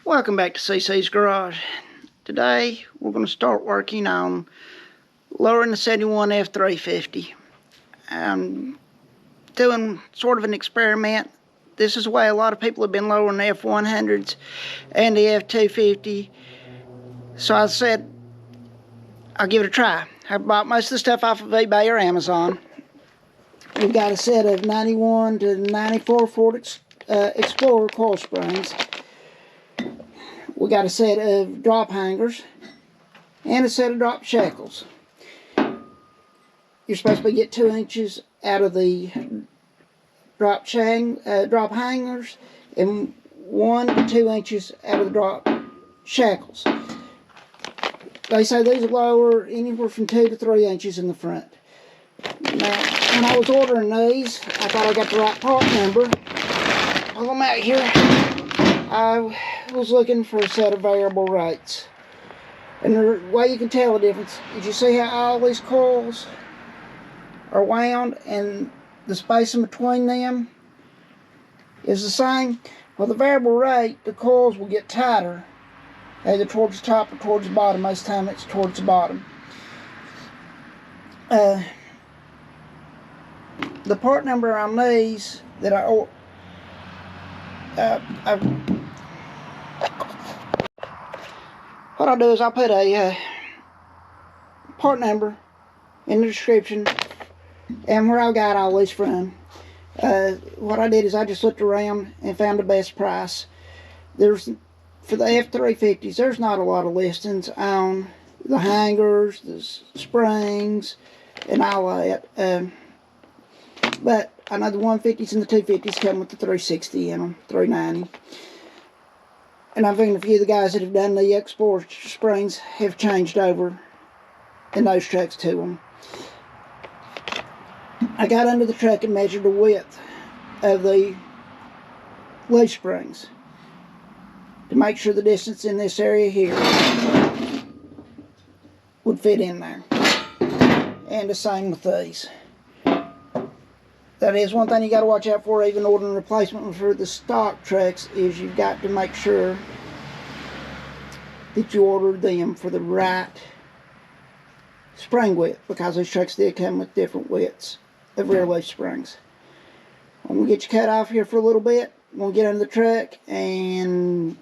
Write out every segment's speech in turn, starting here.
Welcome back to CC's Garage. Today we're going to start working on lowering the 71 F350. I'm doing sort of an experiment. This is the way a lot of people have been lowering the F100s and the F250. So I said I'll give it a try. I bought most of the stuff off of eBay or Amazon. We've got a set of 91 to 94 Ford Explorer coil springs. We got a set of drop hangers and a set of drop shackles. You're supposed to get 2 inches out of the drop hangers and 1 to 2 inches out of the drop shackles. They say these are lower anywhere from 2 to 3 inches in the front. Now, when I was ordering these, I thought I got the right part number. While I'm out here, I was looking for a set of variable rates. And the way you can tell the difference is you see how all these coils are wound and the space in between them is the same. Well, the variable rate, the coils will get tighter either towards the top or towards the bottom. Most of the time it's towards the bottom. The part number on these that what I'll do is I'll put a part number in the description and where I got all these from. What I did is I just looked around and found the best price. For the F350s, there's not a lot of listings on the hangers, the springs, and all that. But I know the 150s and the 250s come with the 360 in them, 390. And I've seen a few of the guys that have done the Explorer springs have changed over in those trucks to them. I got under the truck and measured the width of the leaf springs to make sure the distance in this area here would fit in there. And the same with these. That is one thing you got to watch out for, even ordering replacement for the stock trucks, is you've got to make sure that you order them for the right spring width, because these trucks did come with different widths of rear leaf springs. I'm going to get you cut off here for a little bit. I'm going to get under the truck and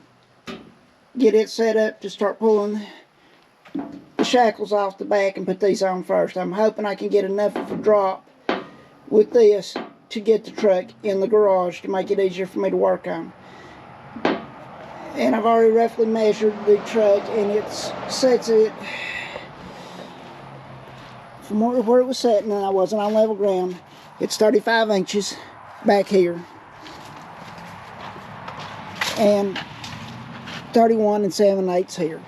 get it set up to start pulling the shackles off the back and put these on first. I'm hoping I can get enough of a drop with this to get the truck in the garage to make it easier for me to work on. And I've already roughly measured the truck, and it sets it from where it was sitting, and I wasn't on level ground. It's 35 inches back here and 31 7/8 here.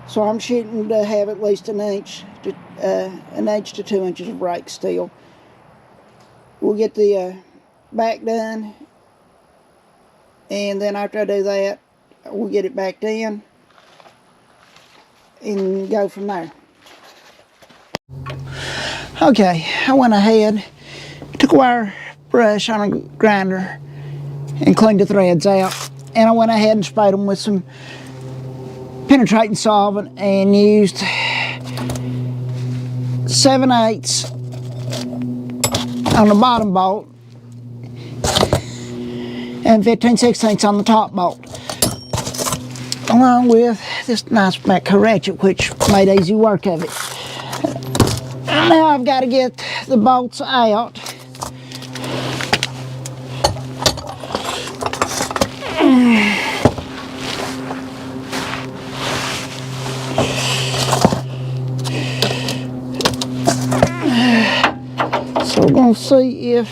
So I'm shooting to have at least an inch to 2 inches of rake steel. We'll get the back done, and then after I do that, we'll get it backed in and go from there. Okay, I went ahead, took a wire brush on a grinder and cleaned the threads out, and I went ahead and sprayed them with some penetrating solvent and used 7/8 on the bottom bolt and 15/16 on the top bolt, along with this nice Matco ratchet, which made easy work of it. Now I've got to get the bolts out. So we're going to see if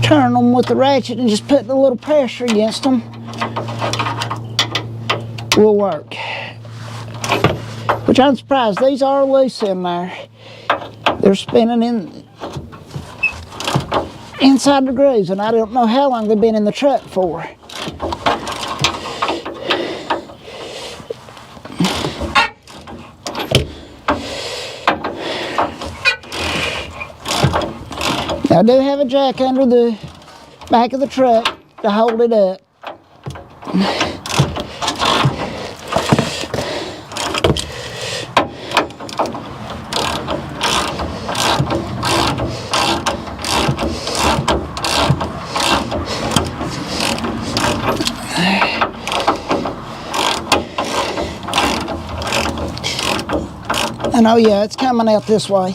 turn them with the ratchet and just putting a little pressure against them will work. Which I'm surprised, these are loose in there. They're spinning inside the grooves, and I don't know how long they've been in the truck for. I do have a jack under the back of the truck to hold it up. And oh yeah, it's coming out this way.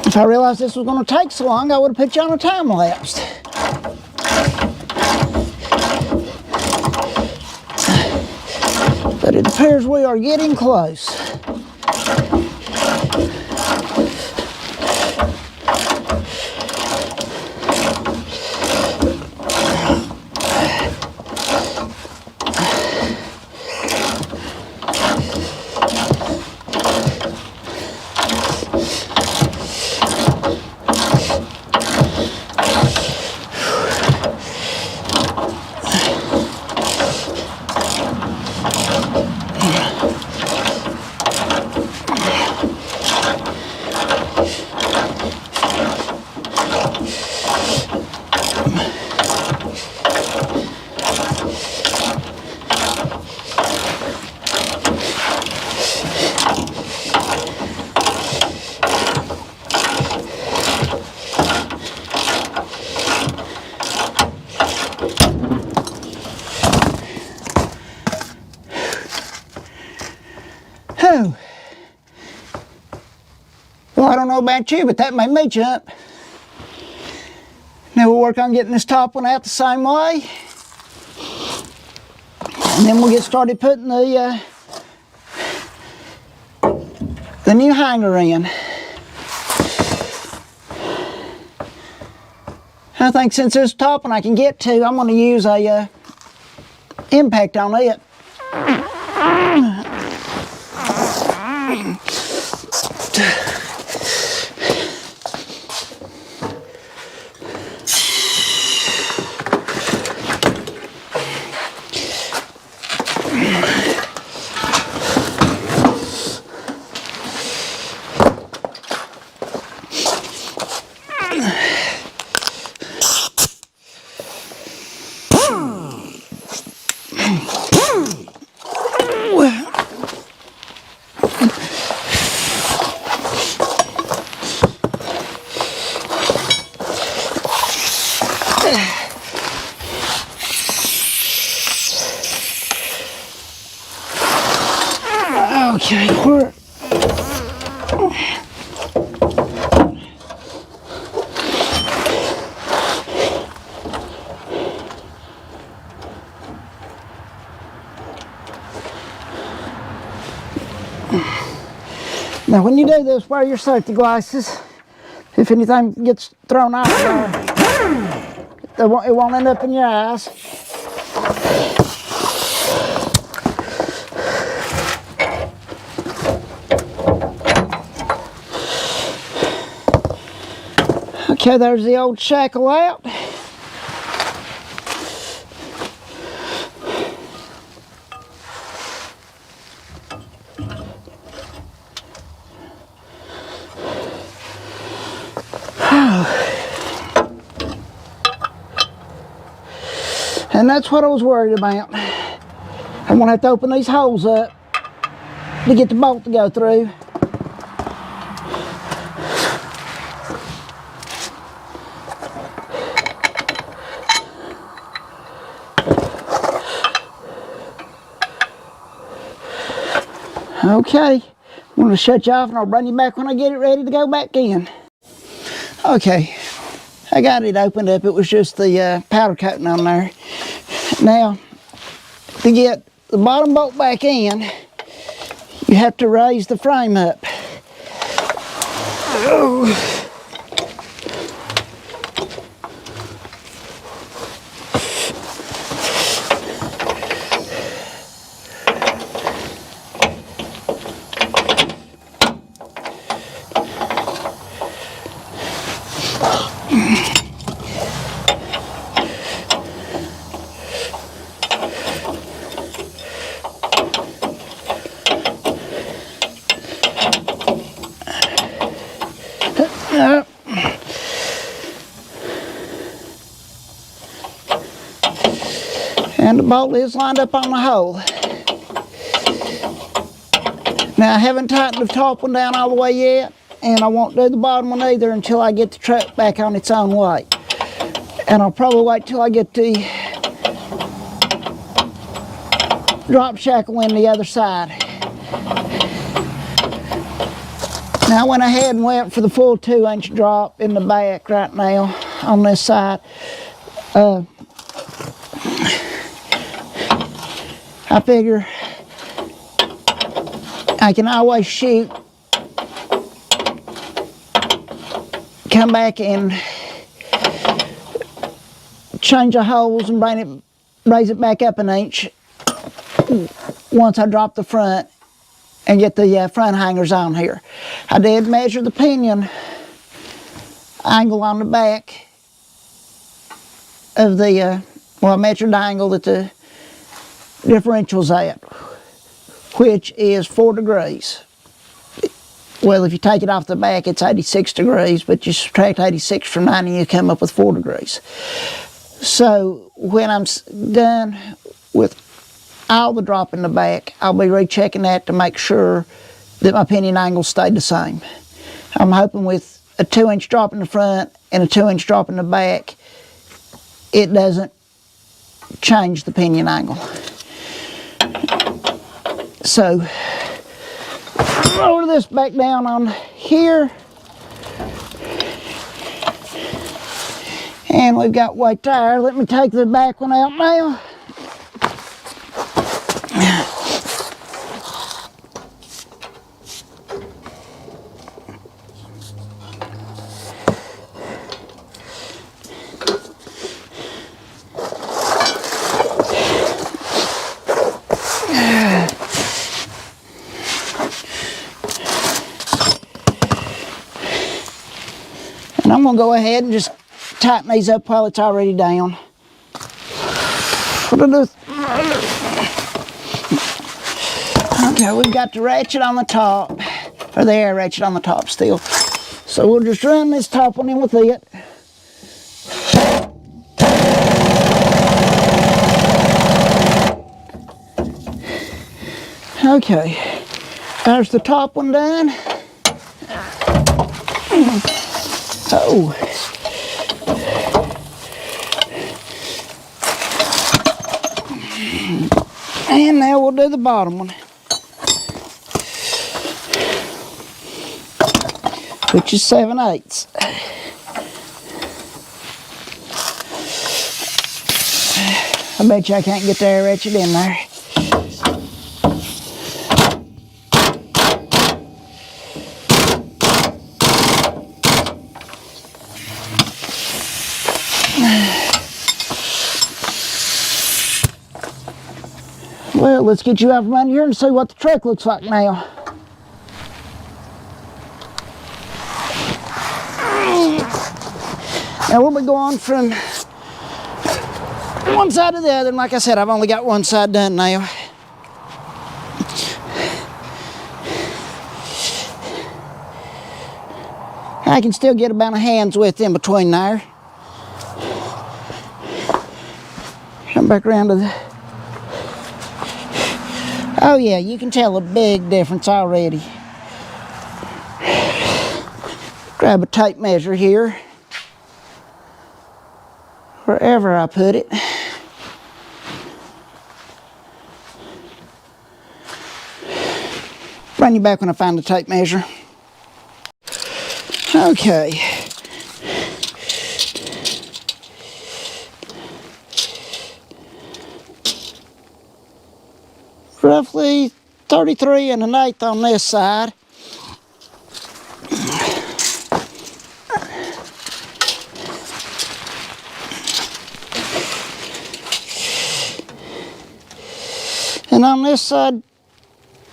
If I realized this was going to take so long, I would have put you on a time lapse. But it appears we are getting close. Oh. Well, I don't know about you, but that made me jump. Now we'll work on getting this top one out the same way. And then we'll get started putting the new hanger in. I think since this top one I can get to, I'm going to use a impact on it. Okay, we're now when you do this, wear your safety glasses. If anything gets thrown out there, it won't end up in your eyes. Okay, there's the old shackle out. And that's what I was worried about. I'm gonna have to open these holes up to get the bolt to go through. Okay, I'm going to shut you off and I'll bring you back when I get it ready to go back in. Okay, I got it opened up. It was just the powder coating on there. Now, to get the bottom bolt back in, you have to raise the frame up. Oh. And the bolt is lined up on the hole. Now I haven't tightened the top one down all the way yet, and I won't do the bottom one either until I get the truck back on its own weight. And I'll probably wait till I get the drop shackle in the other side. Now I went ahead and went for the full 2-inch drop in the back right now on this side. I figure I can always shoot, come back and change the holes and raise it back up an inch once I drop the front and get the front hangers on here. I did measure the pinion angle on the back of the, well, I measured the angle that the differential's at, which is 4 degrees. Well, if you take it off the back, it's 86 degrees, but you subtract 86 from 90, you come up with 4 degrees. So when I'm done with all the drop in the back, I'll be rechecking that to make sure that my pinion angle stayed the same. I'm hoping with a 2-inch drop in the front and a 2-inch drop in the back, it doesn't change the pinion angle. So, lower this back down on here. And we've got white tire. Let me take the back one out now. And I'm going to go ahead and just tighten these up while it's already down. Okay, we've got the ratchet on the top, or the air ratchet on the top still. So we'll just run this top one in with it. Okay, there's the top one done. Oh. And now we'll do the bottom one, which is 7/8. I bet you I can't get the air ratchet in there. Well, let's get you out from under here and see what the truck looks like now. Now we'll be going from one side to the other, and like I said, I've only got one side done now. I can still get about a hand's width in between there. Come back around to the... Oh yeah, you can tell a big difference already. Grab a tape measure here, wherever I put it. Bring you back when I find the tape measure. Okay. Roughly 33 1/8 on this side. And on this side,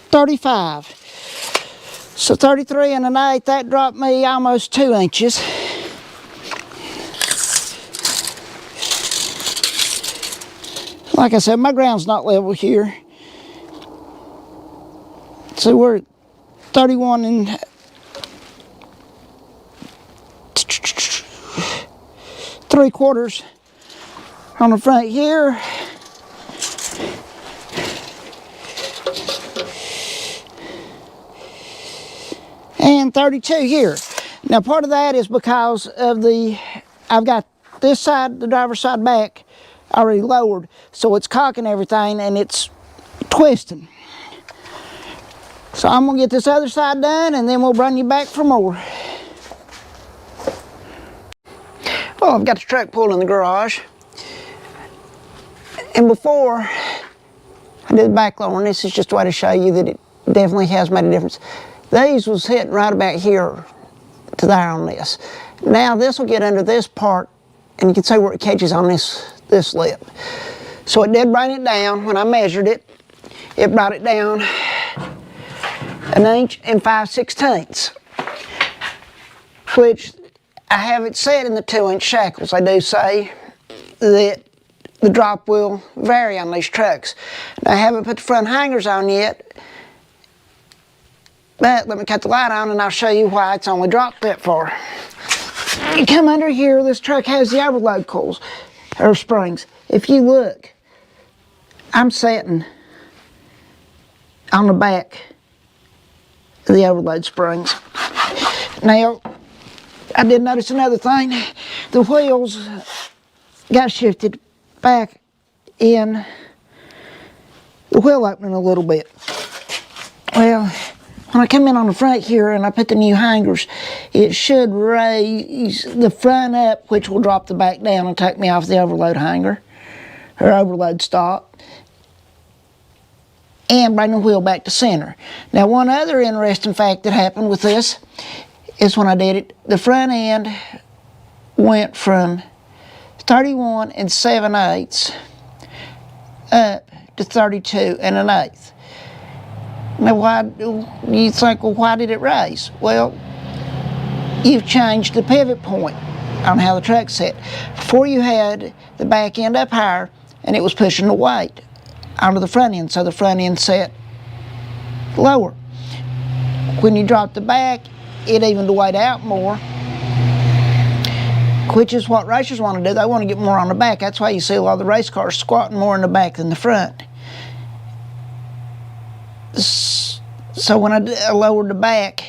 35. So 33 1/8, that dropped me almost 2 inches. Like I said, my ground's not level here. So we're at 31 and 3/4 on the front here. And 32 here. Now part of that is because of I've got this side, the driver's side back, already lowered, so it's cocking everything and it's twisting. So I'm gonna get this other side done and then we'll bring you back for more. Well, I've got the truck pulled in the garage. And before I did the back lowering, this is just a way to show you that it definitely has made a difference. These was hitting right about here to there on this. Now this will get under this part and you can see where it catches on this lip. So it did bring it down. When I measured it, it brought it down 1 inch and 5/16, which I have it set in the 2-inch shackles. I do say that the drop will vary on these trucks. Now, I haven't put the front hangers on yet, but let me cut the light on and I'll show you why it's only dropped that far. You come under here, this truck has the overload coils, or springs. If you look, I'm sitting on the back of the overload springs. Now, I did notice another thing. The wheels got shifted back in the wheel opening a little bit. Well, when I come in on the front here and I put the new hangers, it should raise the front up, which will drop the back down and take me off the overload hanger, or overload stop, and bring the wheel back to center. Now, one other interesting fact that happened with this is when I did it, the front end went from 31 7/8 up to 32 1/8. Now, why do you think, well, why did it raise? Well, you've changed the pivot point on how the truck's set. Before you had the back end up higher and it was pushing the weight onto the front end, so the front end set lower. When you drop the back, it evened the weight out more, which is what racers want to do. They want to get more on the back. That's why you see a lot of the race cars squatting more in the back than the front. So when I lowered the back,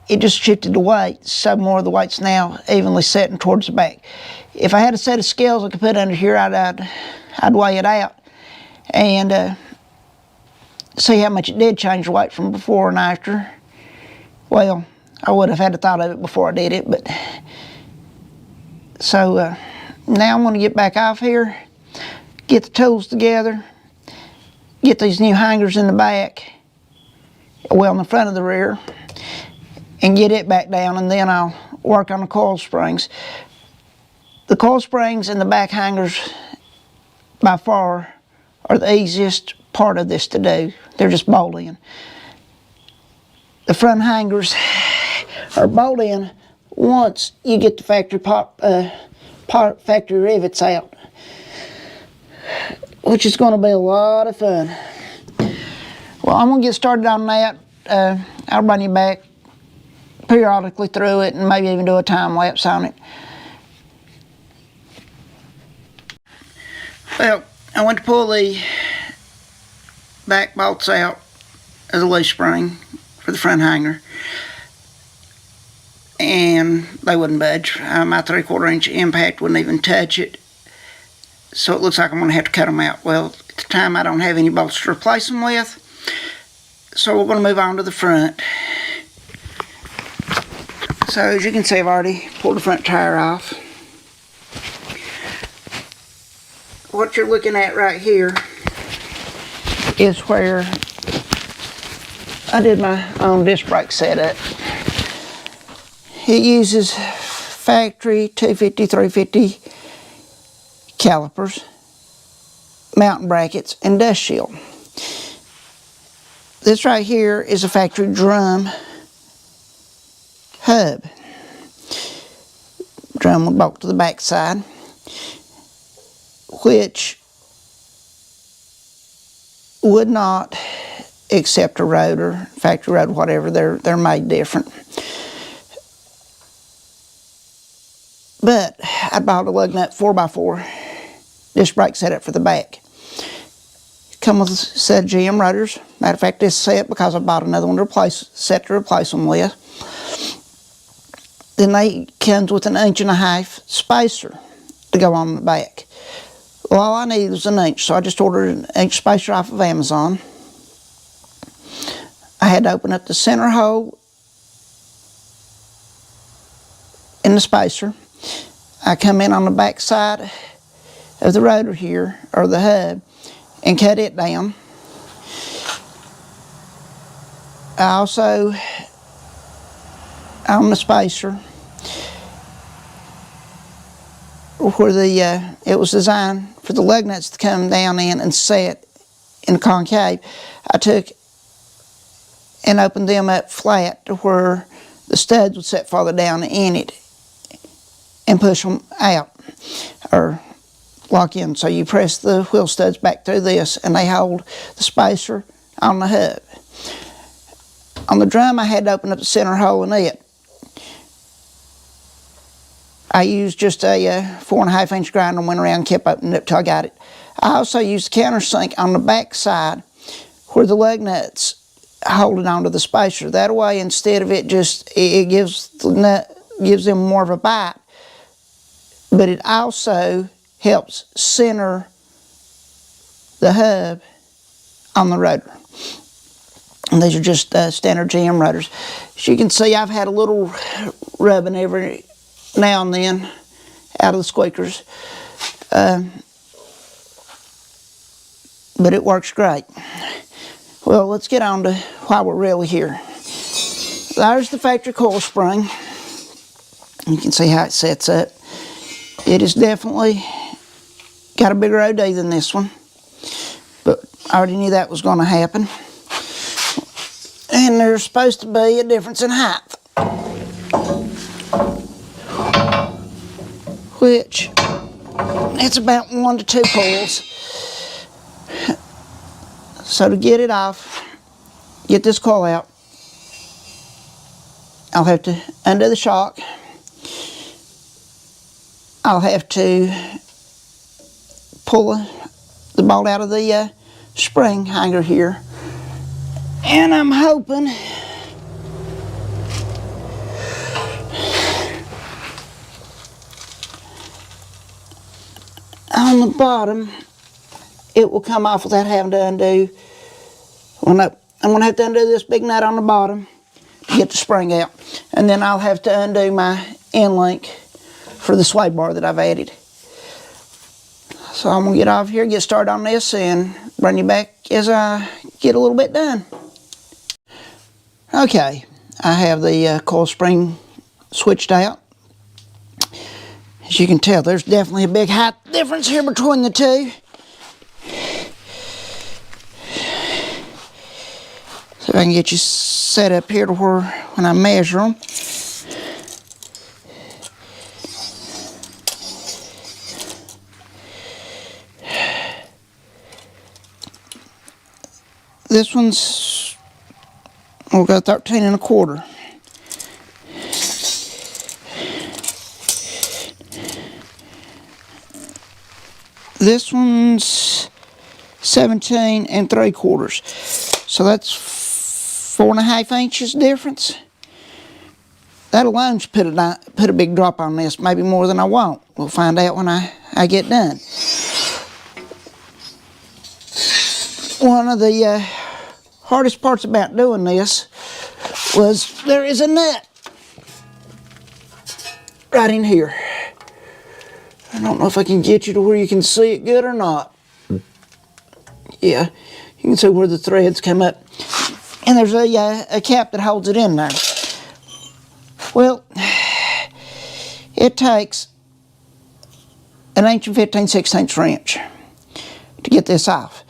it just shifted the weight, so more of the weight's now evenly setting towards the back. If I had a set of scales I could put under here, I'd weigh it out and see how much it did change the weight from before and after. Well, I would have had to thought of it before I did it, but so now I'm going to get back off here, get the tools together, get these new hangers in the back, well, in the front of the rear, and get it back down, and then I'll work on the coil springs. The coil springs and the back hangers by far are the easiest part of this to do. They're just bolt in. The front hangers are bolt in once you get the factory rivets out, which is going to be a lot of fun. Well, I'm going to get started on that. I'll bring you back periodically through it and maybe even do a time lapse on it. Well, I went to pull the back bolts out of the leaf spring for the front hanger, and they wouldn't budge. My 3/4 inch impact wouldn't even touch it, so it looks like I'm going to have to cut them out. Well, at the time I don't have any bolts to replace them with, so we're going to move on to the front. So as you can see, I've already pulled the front tire off. What you're looking at right here is where I did my own disc brake setup. It uses factory 250, 350 calipers, mountain brackets, and dust shield. This right here is a factory drum hub. Drum will bolt to the back side, which would not accept a rotor, factory rotor, whatever. They're made different. But I bought a lug nut 4x4 disc brake setup for the back. Come with a set of GM rotors. Matter of fact, this set because I bought another one to replace them with. Then they comes with an 1.5 inch spacer to go on the back. Well, all I needed was an inch, so I just ordered an inch spacer off of Amazon. I had to open up the center hole in the spacer. I come in on the back side of the rotor here, or the hub, and cut it down. I also, on the spacer, where it was designed for the lug nuts to come down in and set in the concave, I took and opened them up flat to where the studs would set farther down in it and push them out or lock in. So you press the wheel studs back through this and they hold the spacer on the hub. On the drum, I had to open up the center hole in it. I used just a 4.5 inch grinder and went around and kept opening it up till I got it. I also used the countersink on the back side where the lug nuts hold it onto the spacer. That way, instead of it gives them more of a bite, but it also helps center the hub on the rotor. And these are just standard GM rotors. As you can see, I've had a little rubbing every now and then out of the squeakers, but it works great. Well, let's get on to why we're really here. There's the factory coil spring. You can see how it sets up. It has definitely got a bigger OD than this one, but I already knew that was going to happen. And there's supposed to be a difference in height, which it's about 1 to 2 pulls. So to get it off, get this coil out, I'll have to undo the shock. I'll have to pull the bolt out of the spring hanger here. And I'm hoping on the bottom it will come off without having to undo. Well, no, I'm going to have to undo this big nut on the bottom to get the spring out. And then I'll have to undo my end link for the sway bar that I've added. So I'm going to get off here, get started on this, and bring you back as I get a little bit done. Okay, I have the coil spring switched out. As you can tell, there's definitely a big height difference here between the two. So if I can get you set up here to where when I measure them. This one's, we'll go 13 1/4. This one's 17 3/4. So that's 4.5 inches difference. That alone should put a big drop on this, maybe more than I want. We'll find out when I get done. One of the hardest parts about doing this was there is a nut right in here. I don't know if I can get you to where you can see it good or not. Yeah, you can see where the threads come up. And there's a cap that holds it in there. Well, it takes 1 inch and 15/16 wrench to get this off.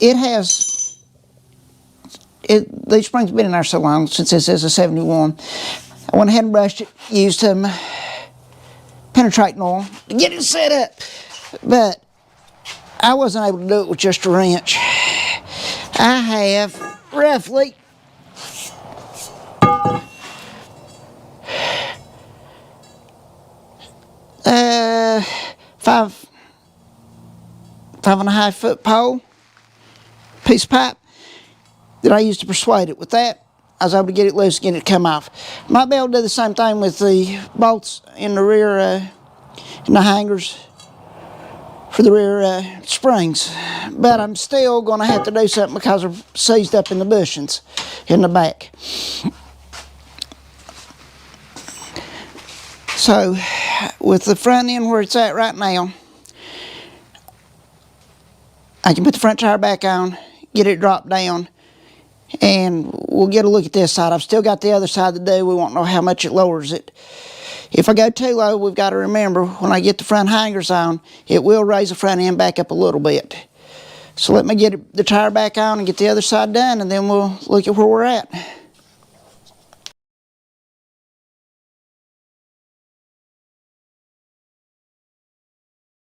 These springs have been in there so long, since this is a 71. I went ahead and brushed it, used some penetrating oil to get it set up. But I wasn't able to do it with just a wrench. I have roughly 5.5 foot pole, piece of pipe that I used to persuade it. With that, I was able to get it loose and get it to come off. Might be able to do the same thing with the bolts in the rear, in the hangers for the rear springs. But I'm still going to have to do something because they're seized up in the bushings in the back. So, with the front end where it's at right now, I can put the front tire back on, get it dropped down, and we'll get a look at this side. I've still got the other side to do. We won't know how much it lowers it. If I go too low, we've got to remember, when I get the front hangers on, it will raise the front end back up a little bit. So let me get the tire back on and get the other side done, and then we'll look at where we're at.